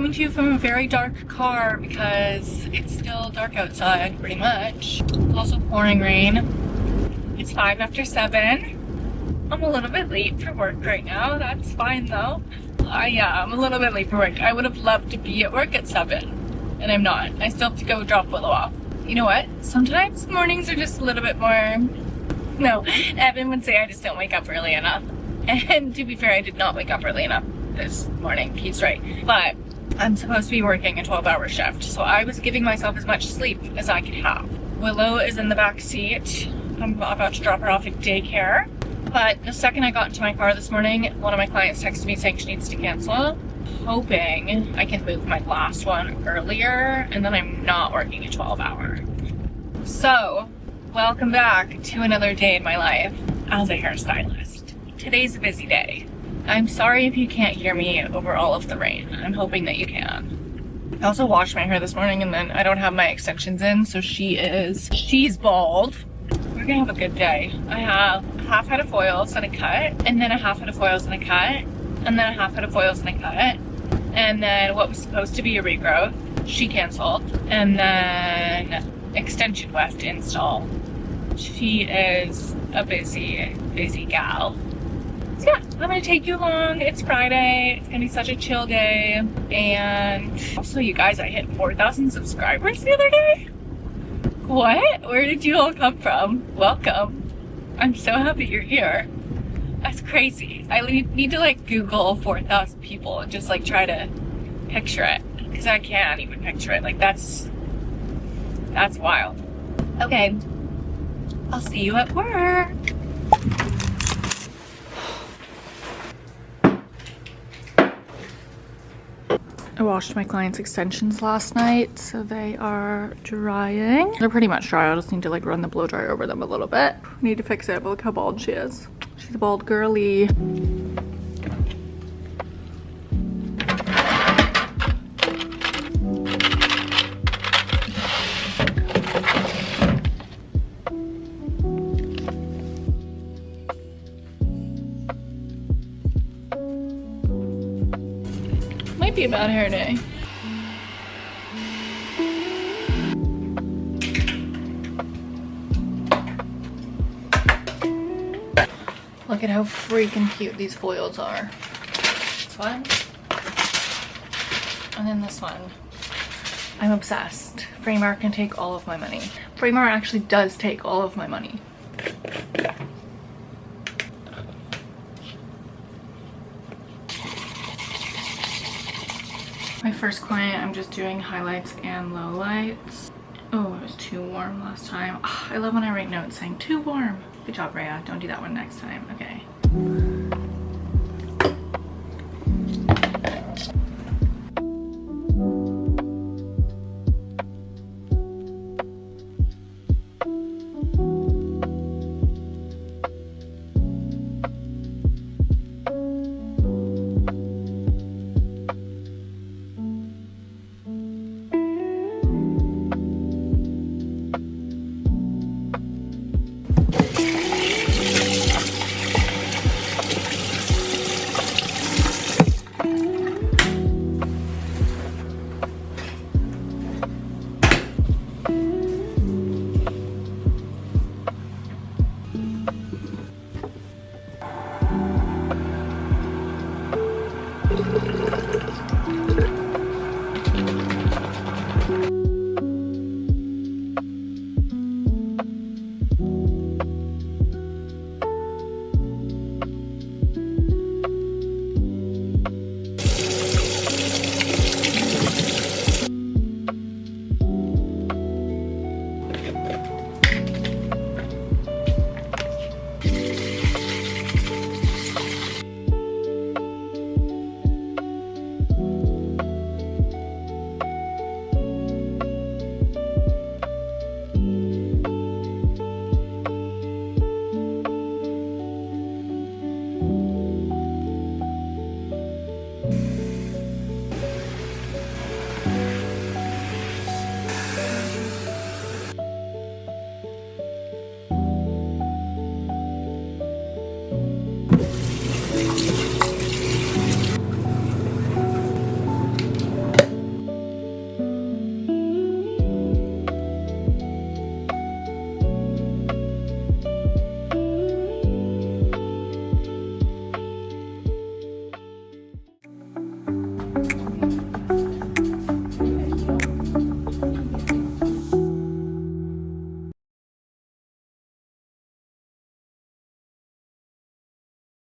coming to you from a very dark car because it's still dark outside, pretty much. It's also pouring rain. It's 5 after 7. I'm a little bit late for work right now. That's fine though. Yeah, I'm a little bit late for work. I would have loved to be at work at 7, and I'm not. I still have to go drop Willow off. You know what? Sometimes mornings are just a little bit more... No, Evan would say I just don't wake up early enough. And to be fair, I did not wake up early enough this morning. He's right. But I'm supposed to be working a 12-hour shift, so I was giving myself as much sleep as I could have. Willow is in the back seat. I'm about to drop her off at daycare. But the second I got into my car this morning, one of my clients texted me saying she needs to cancel, hoping I can move my last one earlier, and then I'm not working a 12-hour. So, welcome back to another day in my life as a hairstylist. Today's a busy day. I'm sorry if you can't hear me over all of the rain. I'm hoping that you can. I also washed my hair this morning, and then I don't have my extensions in, so she's bald. We're gonna have a good day. I have a half head of foils and a cut, and then a half head of foils and a cut, and then a half head of foils and a cut, and then what was supposed to be a regrowth, she canceled, and then extension weft install. She is a busy gal. So yeah, I'm gonna take you along. It's Friday. It's gonna be such a chill day. And also, you guys, I hit 4,000 subscribers the other day. What? Where did you all come from? Welcome. I'm so happy you're here. That's crazy. I need to like Google 4,000 people and just like try to picture it, because I can't even picture it. Like that's wild. Okay, I'll see you at work. I washed my clients' extensions last night, so they are drying. They're pretty much dry. I just need to like run the blow dryer over them a little bit. Need to fix it, but look how bald she is. She's a bald girly. Might be a bad hair day. Look at how freaking cute these foils are. This one. And then this one. I'm obsessed. Framer can take all of my money. Framer actually does take all of my money. My first client, I'm just doing highlights and lowlights. Oh, it was too warm last time. I love when I write notes saying too warm. Good job, Rhea. Don't do that one next time. Okay.